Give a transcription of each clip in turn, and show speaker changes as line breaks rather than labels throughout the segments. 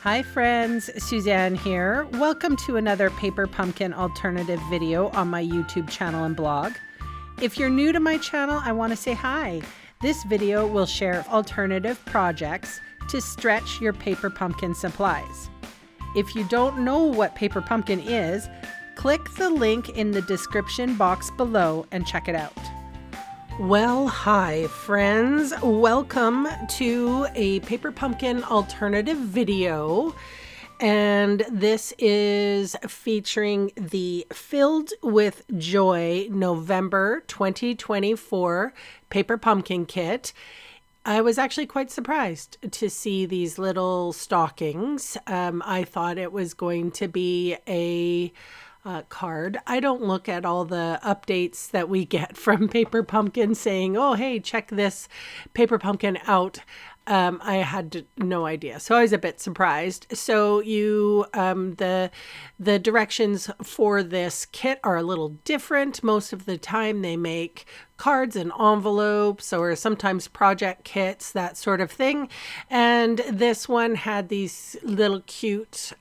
Hi friends, Suzanne here. Welcome to another paper pumpkin alternative video on my YouTube channel and blog. If you're new to my channel, I want to say hi. This video will share alternative projects to stretch your paper pumpkin supplies. If you don't know what paper pumpkin is, click the link in the description box below and check it out. Well, hi friends. Welcome to a paper pumpkin alternative video. And this is featuring the Filled with Joy November 2024 paper pumpkin kit. I was actually quite surprised to see these little stockings. I thought it was going to be a card. I don't look at all the updates that we get from Paper Pumpkin saying, oh, hey, check this Paper Pumpkin out. I had no idea. So I was a bit surprised. So the directions for this kit are a little different. Most of the time they make cards and envelopes or sometimes project kits, that sort of thing. And this one had these little cute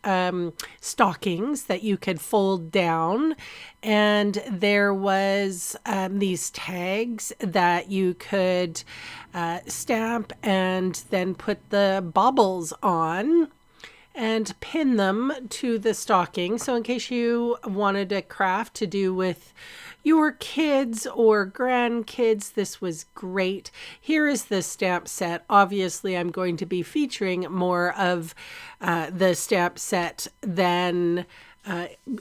stockings that you could fold down. And there was these tags that you could stamp and then put the baubles on and pin them to the stocking. So in case you wanted a craft to do with your kids or grandkids, this was great. Here is the stamp set. Obviously, I'm going to be featuring more of the stamp set than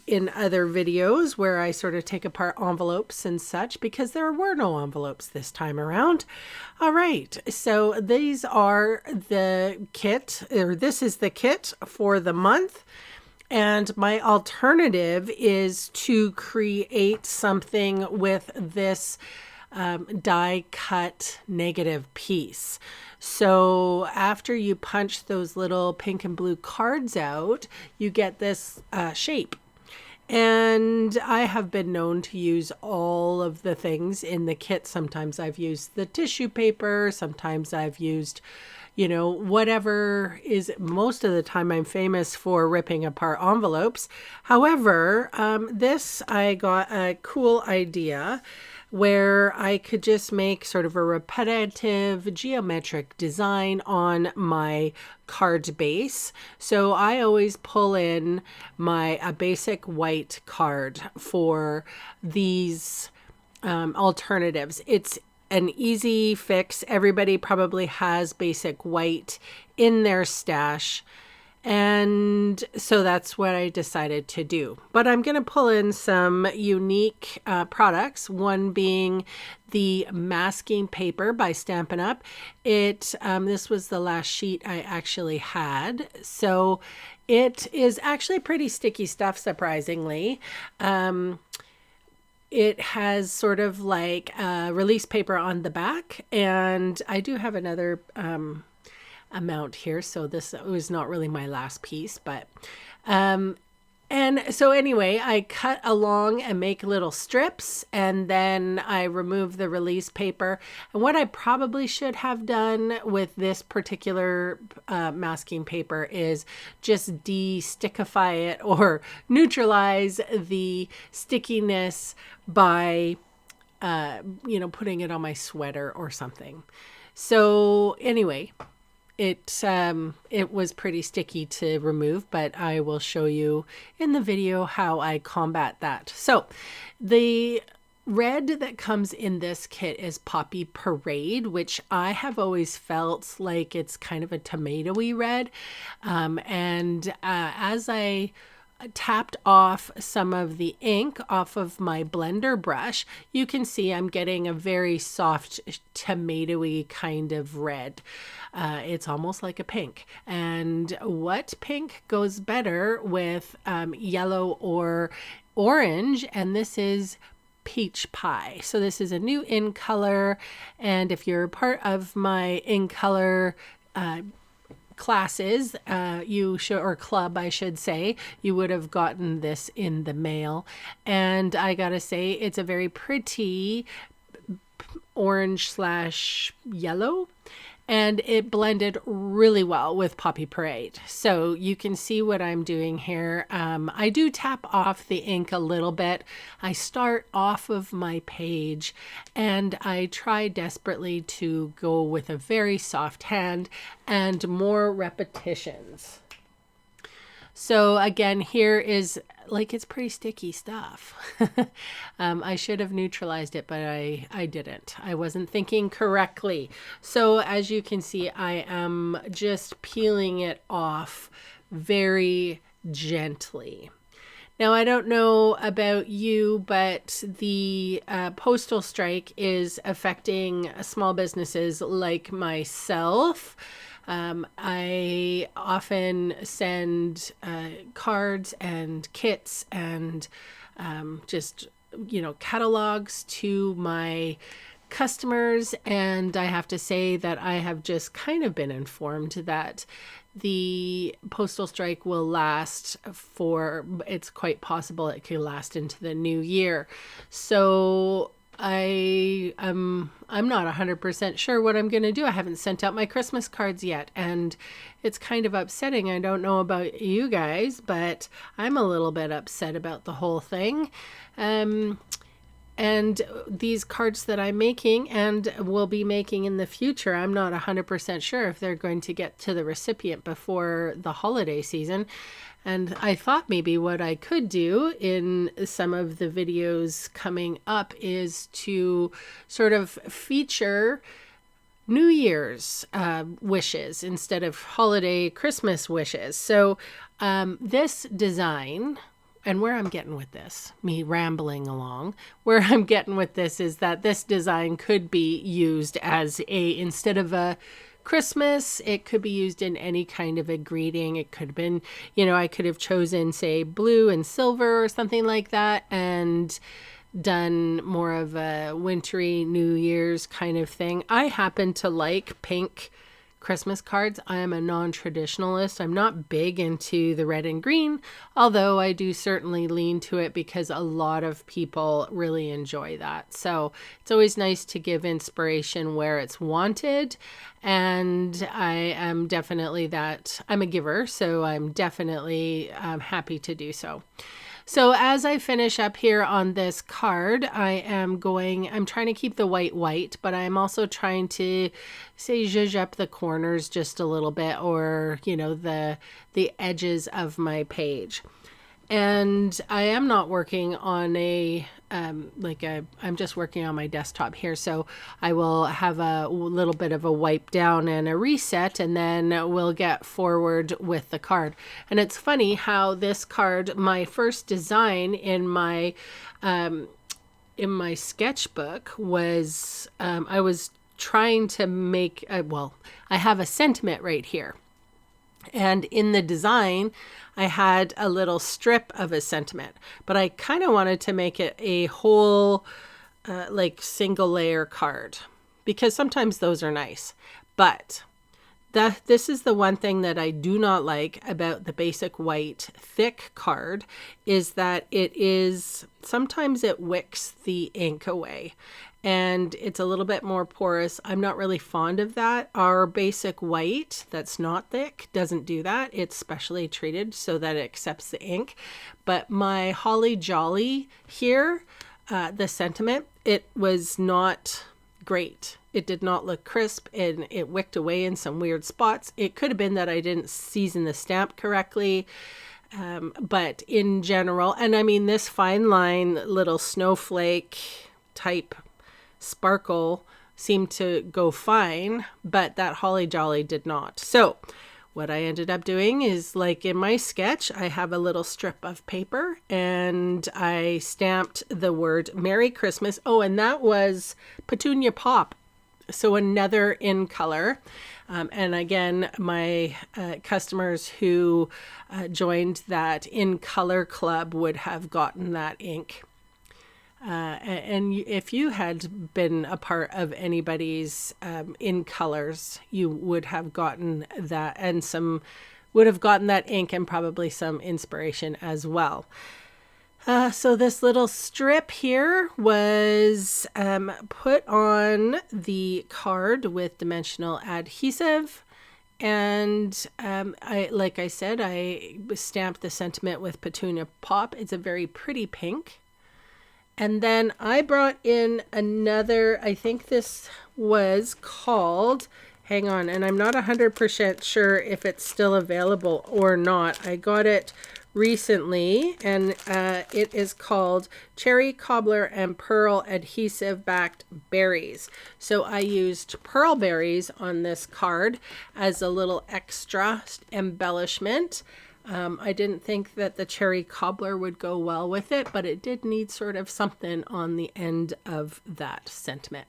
in other videos where I sort of take apart envelopes and such, because there were no envelopes this time around. All right, so these are the kit, or this is the kit for the month. And my alternative is to create something with this die cut negative piece. So after you punch those little pink and blue cards out, you get this shape. And I have been known to use all of the things in the kit. Sometimes I've used the tissue paper, sometimes I've used, whatever is. Most of the time I'm famous for ripping apart envelopes. However, this, I got a cool idea where I could just make sort of a repetitive geometric design on my card base. So I always pull in a basic white card for these alternatives. It's an easy fix. Everybody probably has basic white in their stash. And so that's what I decided to do. But I'm going to pull in some unique products, one being the masking paper by Stampin' Up. This was the last sheet I actually had. So it is actually pretty sticky stuff, surprisingly. It has sort of like release paper on the back, and I do have another amount here, so this was not really my last piece, but and so anyway, I cut along and make little strips, and then I remove the release paper. And what I probably should have done with this particular masking paper is just de-stickify it or neutralize the stickiness by putting it on my sweater or something. So anyway, it was pretty sticky to remove, but I will show you in the video how I combat that. So the red that comes in this kit is Poppy Parade, which I have always felt like it's kind of a tomatoey red. As I tapped off some of the ink off of my blender brush, you can see I'm getting a very soft tomatoey kind of red. It's almost like a pink. And what pink goes better with yellow or orange? And this is Peach Pie. So this is a new in color. And if you're part of my in color classes, or club, I should say, you would have gotten this in the mail. And I gotta say, it's a very pretty orange/yellow. and it blended really well with Poppy Parade. So you can see what I'm doing here. I do tap off the ink a little bit. I start off of my page and I try desperately to go with a very soft hand and more repetitions. So again, here is like, it's pretty sticky stuff. I should have neutralized it, but I didn't. I wasn't thinking correctly. So as you can see, I am just peeling it off very gently. Now, I don't know about you, but the postal strike is affecting small businesses like myself. I often send cards and kits and just, catalogs to my customers. And I have to say that I have just kind of been informed that the postal strike will last it's quite possible it could last into the new year. So I'm not 100% sure what I'm going to do. I haven't sent out my Christmas cards yet, and it's kind of upsetting. I don't know about you guys, but I'm a little bit upset about the whole thing. And these cards that I'm making and will be making in the future, I'm not 100% sure if they're going to get to the recipient before the holiday season. And I thought maybe what I could do in some of the videos coming up is to sort of feature New Year's wishes instead of holiday Christmas wishes. So this design, and where I'm getting with this, me rambling along, where I'm getting with this is that this design could be used as instead of a Christmas, it could be used in any kind of a greeting. It could have been, I could have chosen, say, blue and silver or something like that, and done more of a wintry New Year's kind of thing. I happen to like pink Christmas cards. I am a non-traditionalist. I'm not big into the red and green, although I do certainly lean to it because a lot of people really enjoy that. So it's always nice to give inspiration where it's wanted. And I am definitely I'm a giver, so I'm definitely happy to do so. So as I finish up here on this card, I'm trying to keep the white, but I'm also trying to say zhuzh up the corners just a little bit, or, the edges of my page. And I am not working on I'm just working on my desktop here. So I will have a little bit of a wipe down and a reset, and then we'll get forward with the card. And it's funny how this card, my first design in my sketchbook was, I was trying to make, I have a sentiment right here. And in the design, I had a little strip of a sentiment, but I kind of wanted to make it a whole single layer card, because sometimes those are nice. But this is the one thing that I do not like about the basic white thick card, is that sometimes it wicks the ink away. And it's a little bit more porous. I'm not really fond of that. Our basic white that's not thick doesn't do that. It's specially treated so that it accepts the ink. But my Holly Jolly here, the sentiment, it was not great. It did not look crisp, and it wicked away in some weird spots. It could have been that I didn't season the stamp correctly. But in general, and I mean, this fine line little snowflake type sparkle seemed to go fine, but that Holly Jolly did not. So what I ended up doing is, like in my sketch, I have a little strip of paper and I stamped the word Merry Christmas. Oh, and that was Petunia Pop. So another in color. And again, my customers who joined that in color club would have gotten that ink. And if you had been a part of anybody's in colors, you would have gotten that, and would have gotten that ink and probably some inspiration as well. So this little strip here was put on the card with dimensional adhesive. And like I said, I stamped the sentiment with Petunia Pop. It's a very pretty pink. And then I brought in another, I think this was called, hang on, and I'm not 100% sure if it's still available or not. I got it recently, and it is called Cherry Cobbler and Pearl Adhesive Backed Berries. So I used pearl berries on this card as a little extra embellishment. I didn't think that the cherry cobbler would go well with it, but it did need sort of something on the end of that sentiment.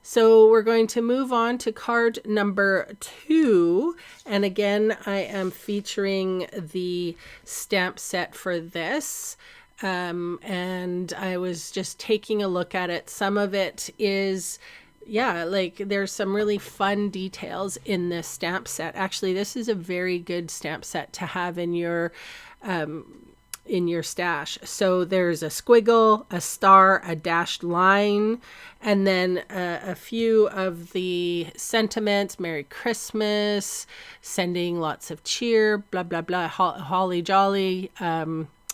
So we're going to move on to card number 2. And again, I am featuring the stamp set for this. And I was just taking a look at it. Some of it is, yeah, like there's some really fun details in this stamp set. Actually, this is a very good stamp set to have in your stash. So there's a squiggle, a star, a dashed line, and then a few of the sentiments, Merry Christmas, sending lots of cheer, blah, blah, blah, holly jolly.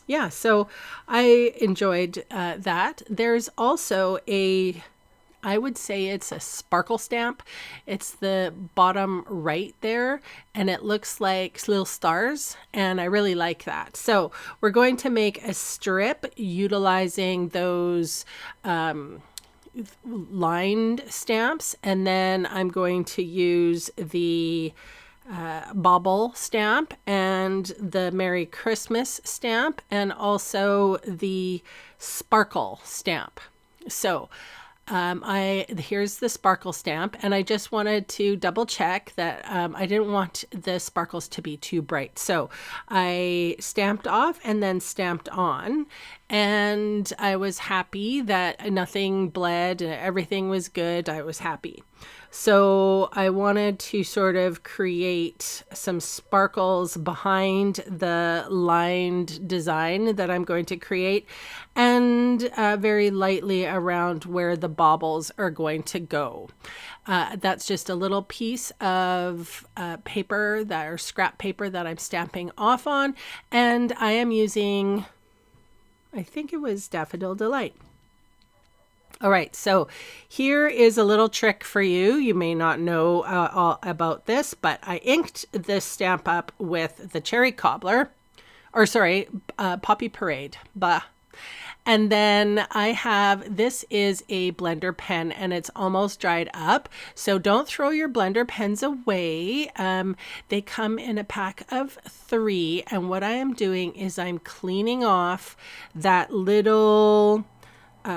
Yeah, so I enjoyed that. There's also I would say it's a sparkle stamp. It's the bottom right there, and it looks like little stars, and I really like that. So we're going to make a strip utilizing those lined stamps, and then I'm going to use the bauble stamp and the Merry Christmas stamp, and also the sparkle stamp. So here's the sparkle stamp, and I just wanted to double check that I didn't want the sparkles to be too bright. So I stamped off and then stamped on, and I was happy that nothing bled, everything was good. I was happy. So I wanted to sort of create some sparkles behind the lined design that I'm going to create, and very lightly around where the baubles are going to go. That's just a little piece of paper or scrap paper that I'm stamping off on, and I am using, I think it was Daffodil Delight. All right, so here is a little trick for you. You may not know all about this, but I inked this stamp up with the Cherry Cobbler, or sorry, Poppy Parade. Bah. And then I have, this is a blender pen, and it's almost dried up. So don't throw your blender pens away. They come in a pack of 3. And what I am doing is I'm cleaning off that little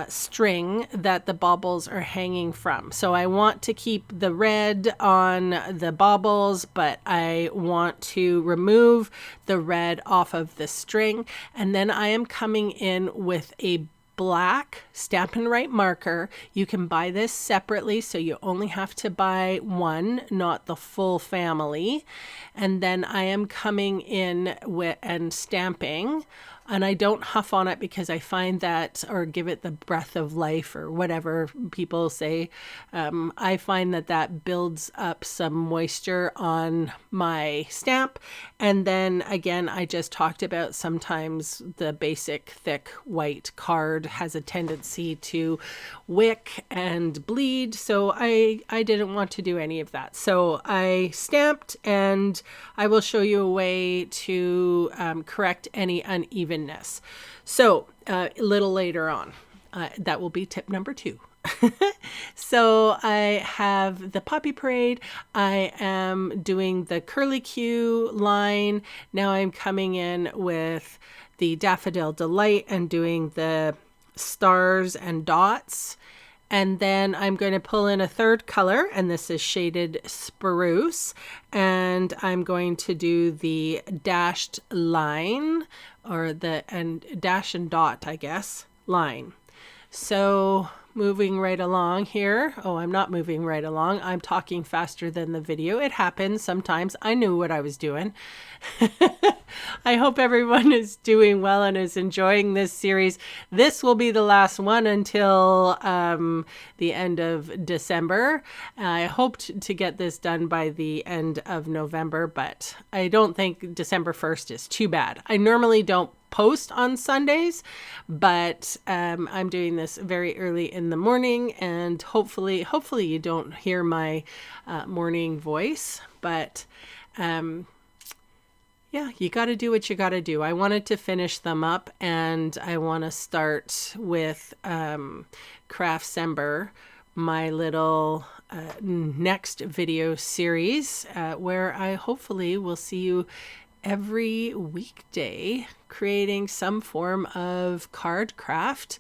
string that the baubles are hanging from. So I want to keep the red on the baubles, but I want to remove the red off of the string. And then I am coming in with a black Stampin' Right marker. You can buy this separately, so you only have to buy one, not the full family. And then I am coming in and stamping, and I don't huff on it because I find that, or give it the breath of life or whatever people say. I find that builds up some moisture on my stamp. And then again, I just talked about sometimes the basic thick white card has a tendency to wick and bleed. So I didn't want to do any of that. So I stamped, and I will show you a way to correct any unevenness. So a little later on, that will be tip number 2. So I have the Poppy Parade. I am doing the curly Q line. Now I'm coming in with the Daffodil Delight and doing the stars and dots. And then I'm going to pull in a third color, and this is shaded spruce, and I'm going to do the dashed line, or dash and dot, I guess, line. So moving right along here. Oh, I'm not moving right along. I'm talking faster than the video. It happens sometimes. I knew what I was doing. I hope everyone is doing well and is enjoying this series. This will be the last one until the end of December. I hoped to get this done by the end of November, but I don't think December 1st is too bad. I normally don't post on Sundays, but I'm doing this very early in the morning, and hopefully you don't hear my morning voice, but yeah, you got to do what you got to do. I wanted to finish them up, and I want to start with Craftsember, my little next video series where I hopefully will see you every weekday creating some form of card craft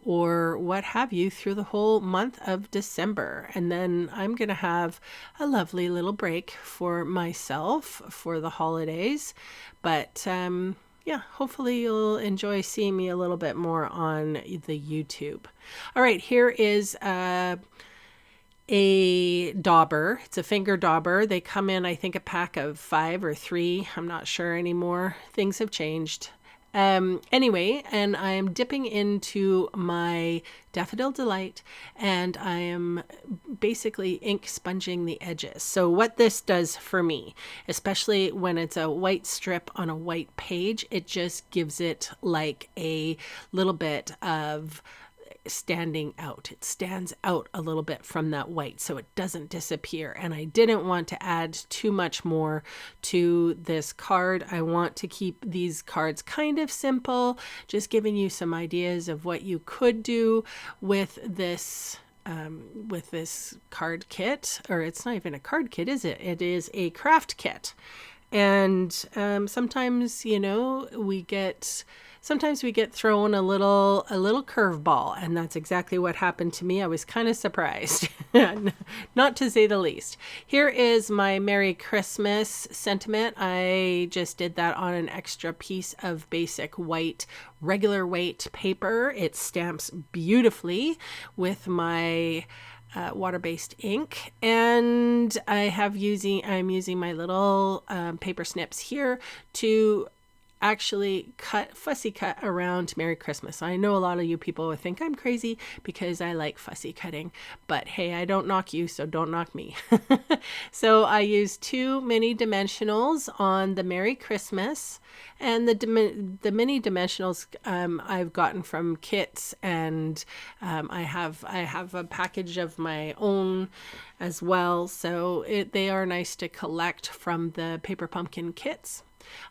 or what have you through the whole month of December. And then I'm going to have a lovely little break for myself for the holidays. But yeah, hopefully you'll enjoy seeing me a little bit more on the YouTube. All right, here is a dauber. It's a finger dauber. They come in, I think, a pack of 5 or 3. I'm not sure anymore. Things have changed. Anyway, and I am dipping into my Daffodil Delight, and I am basically ink sponging the edges. So what this does for me, especially when it's a white strip on a white page, it just gives it like a little bit of standing out. It stands out a little bit from that white so it doesn't disappear. And I didn't want to add too much more to this card. I want to keep these cards kind of simple, just giving you some ideas of what you could do with this card kit. Or it's not even a card kit, is it? It is a craft kit. And sometimes, you know, we get thrown a little curveball, and that's exactly what happened to me. I was kind of surprised, not to say the least. Here is my Merry Christmas sentiment. I just did that on an extra piece of basic white, regular weight paper. It stamps beautifully with my water-based ink, and I'm using my little paper snips here to actually fussy cut around Merry Christmas. I know a lot of you people would think I'm crazy because I like fussy cutting, but hey, I don't knock you, so don't knock me. So I used 2 mini dimensionals on the Merry Christmas, and the mini dimensionals I've gotten from kits, and I have a package of my own as well, so they are nice to collect from the Paper Pumpkin kits.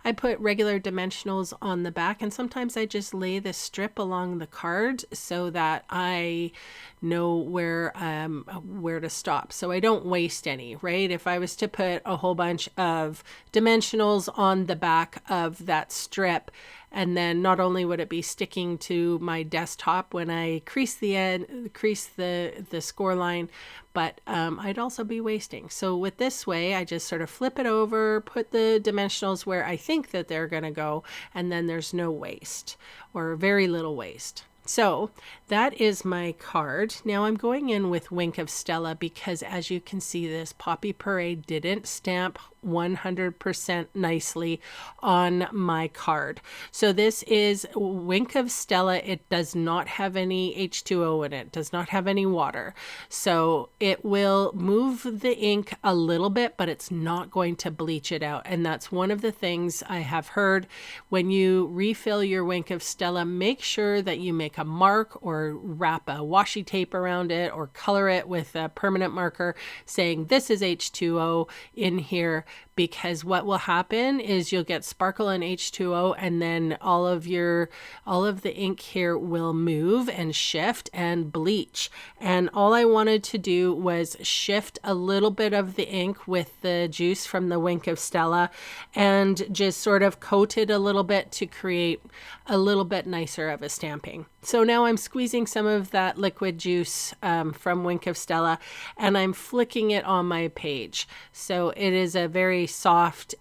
I put regular dimensionals on the back, and sometimes I just lay the strip along the card so that I know where to stop, so I don't waste any, right? If I was to put a whole bunch of dimensionals on the back of that strip, and then not only would it be sticking to my desktop when I crease the score line, but I'd also be wasting. So with this way, I just sort of flip it over, put the dimensionals where I think that they're going to go, and then there's no waste or very little waste. So that is my card. Now I'm going in with Wink of Stella because, as you can see, this Poppy Parade didn't stamp 100% nicely on my card. So this is Wink of Stella. It does not have any H2O in it, does not have any water. So it will move the ink a little bit, but it's not going to bleach it out. And that's one of the things I have heard. When you refill your Wink of Stella, make sure that you make a mark or wrap a washi tape around it or color it with a permanent marker saying this is H2O in here, because what will happen is you'll get sparkle and H2O, and then all of the ink here will move and shift and bleach. And all I wanted to do was shift a little bit of the ink with the juice from the Wink of Stella and just sort of coat it a little bit to create a little bit nicer of a stamping. So now I'm squeezing some of that liquid juice from Wink of Stella, and I'm flicking it on my page. So it is a very soft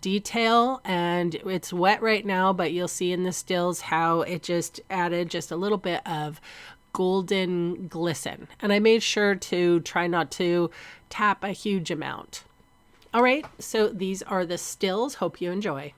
detail, and it's wet right now, but you'll see in the stills how it just added just a little bit of golden glisten. And I made sure to try not to tap a huge amount. All right, so these are the stills. Hope you enjoy.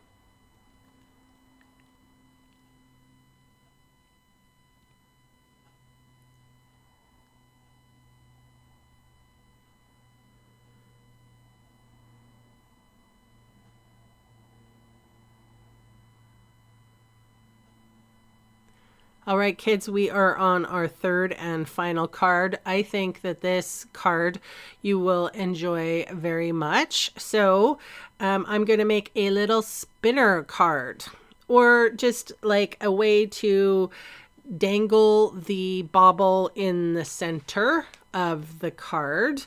All right, kids, we are on our third and final card. I think that this card you will enjoy very much. So I'm going to make a little spinner card, or just like a way to dangle the bauble in the center of the card.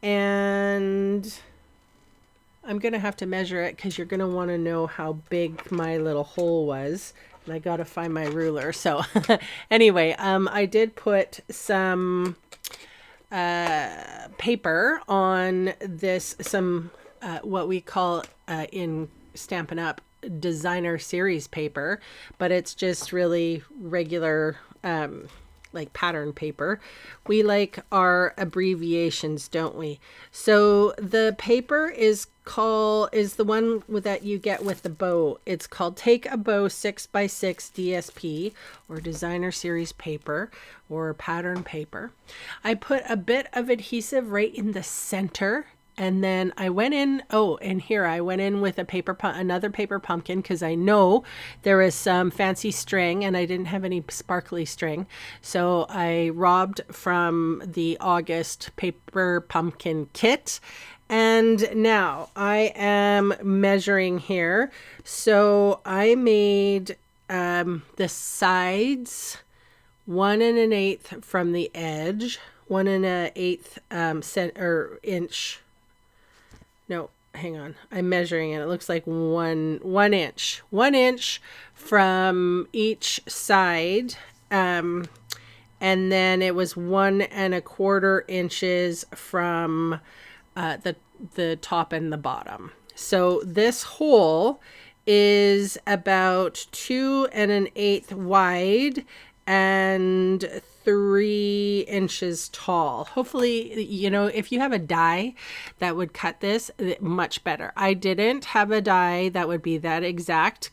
And I'm going to have to measure it because you're going to want to know how big my little hole was. And I got to find my ruler. So anyway, I did put some paper on this, some what we call in Stampin' Up designer series paper, but it's just really regular like pattern paper. We like our abbreviations, don't we? So the paper is the one that you get with the bow. It's called Take a Bow 6x6 DSP, or designer series paper, or pattern paper. I put a bit of adhesive right in the center. And then I went in, and here I went in with another paper pumpkin, because I know there is some fancy string and I didn't have any sparkly string. So I robbed from the August paper pumpkin kit. And now I am measuring here. So I made the sides 1 1/8 from the edge, 1 1/8 inch. No, hang on. I'm measuring it. It looks like one inch. 1 inch from each side. And then it was 1 1/4 inches from the top and the bottom. So this hole is about 2 1/8 wide and 3 inches tall. Hopefully, you know, if you have a die that would cut this, much better. I didn't have a die that would be that exact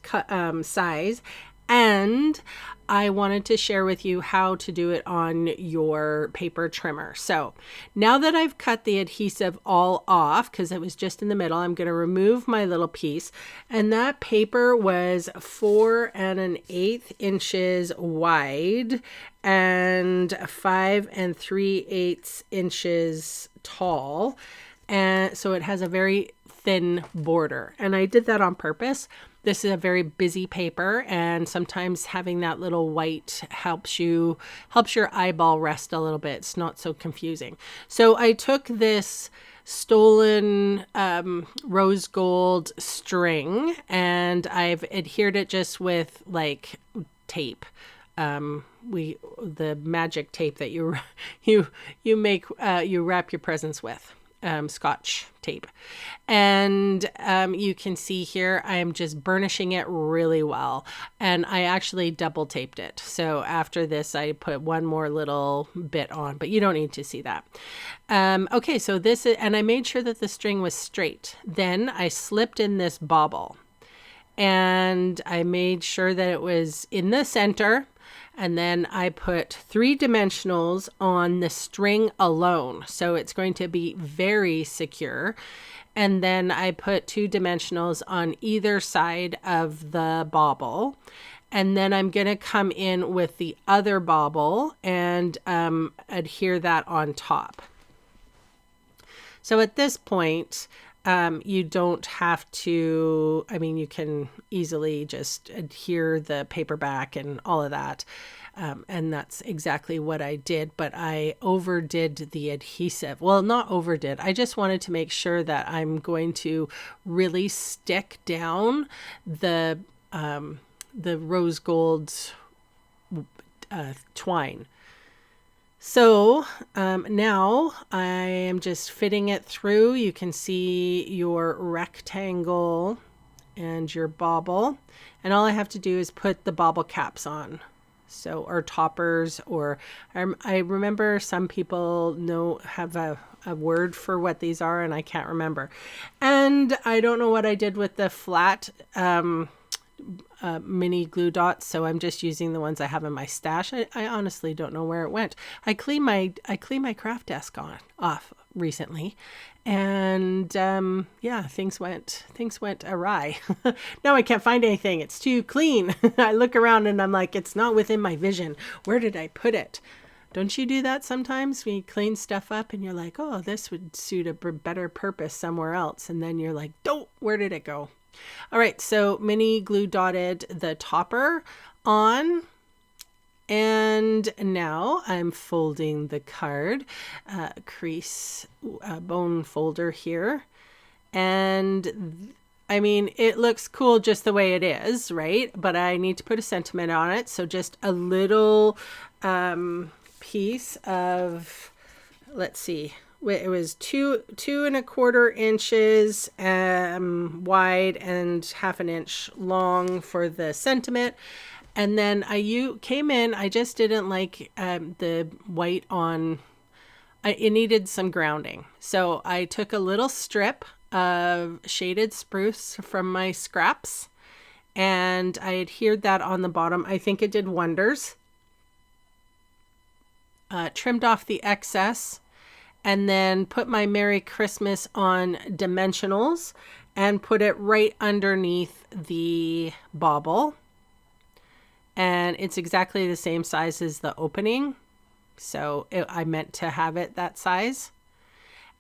size, and I wanted to share with you how to do it on your paper trimmer. So now that I've cut the adhesive all off, because it was just in the middle, I'm going to remove my little piece. And that paper was 4 1/8 inches wide and 5 3/8 inches tall. And so it has a very thin border. And I did that on purpose. This is a very busy paper, and sometimes having that little white helps your eyeball rest a little bit. It's not so confusing. So I took this stolen rose gold string, and I've adhered it just with like tape. The magic tape that you wrap your presents with. Scotch tape. And you can see here I am just burnishing it really well, and I actually double taped it. So after this I put one more little bit on, but you don't need to see that. Okay, so this is, and I made sure that the string was straight. Then I slipped in this bauble, and I made sure that it was in the center. And then I put 3 dimensionals on the string alone. So it's going to be very secure. And then I put 2 dimensionals on either side of the bauble. And then I'm going to come in with the other bauble and adhere that on top. So at this point, you don't have to, I mean, you can easily just adhere the paper back and all of that. And that's exactly what I did, but I overdid the adhesive. Well, not overdid. I just wanted to make sure that I'm going to really stick down the rose gold twine. So now I am just fitting it through. You can see your rectangle and your bauble. And all I have to do is put the bauble caps on. So, or toppers, or I remember some people have a word for what these are, and I can't remember. And I don't know what I did with the flat mini glue dots, so I'm just using the ones I have in my stash. I honestly don't know where it went. I cleaned my craft desk off recently, and yeah, things went awry. Now I can't find anything. It's too clean. I look around and I'm like, it's not within my vision. Where did I put it? Don't you do that sometimes when you clean stuff up and you're like, oh, this would suit a better purpose somewhere else, and then you're like, where did it go? All right, so mini glue dotted the topper on, and now I'm folding the card, crease bone folder here. And I mean, it looks cool just the way it is, right? But I need to put a sentiment on it. So just a little piece of, let's see, it was 2.25 inches wide and 1/2 inch long for the sentiment. And then I just didn't like the white on, it needed some grounding. So I took a little strip of shaded spruce from my scraps and I adhered that on the bottom. I think it did wonders. Trimmed off the excess, and then put my Merry Christmas on dimensionals and put it right underneath the bauble. And it's exactly the same size as the opening. So I meant to have it that size.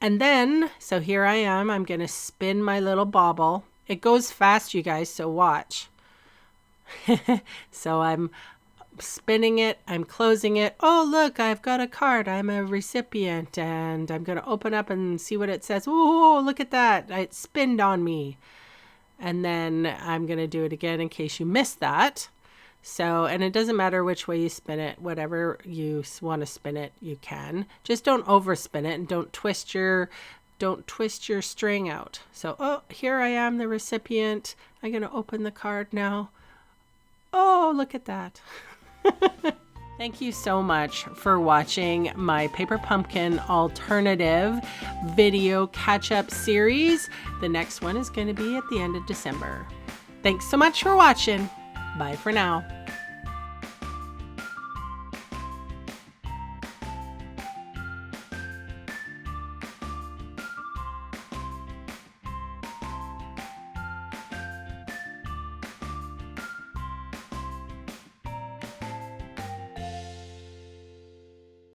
And then, so here I am, I'm going to spin my little bauble. It goes fast, you guys, so watch. So I'm spinning it, I'm closing it. Oh, look, I've got a card. I'm a recipient, and I'm going to open up and see what it says. Oh, look at that. It spinned on me. And then I'm going to do it again in case you missed that. So, and it doesn't matter which way you spin it, whatever you want to spin it, you can. Just don't overspin it, and don't twist your string out. So, oh, here I am, the recipient. I'm going to open the card now. Oh, look at that. Thank you so much for watching my Paper Pumpkin alternative video catch-up series. The next one is going to be at the end of December. Thanks so much for watching. Bye for now.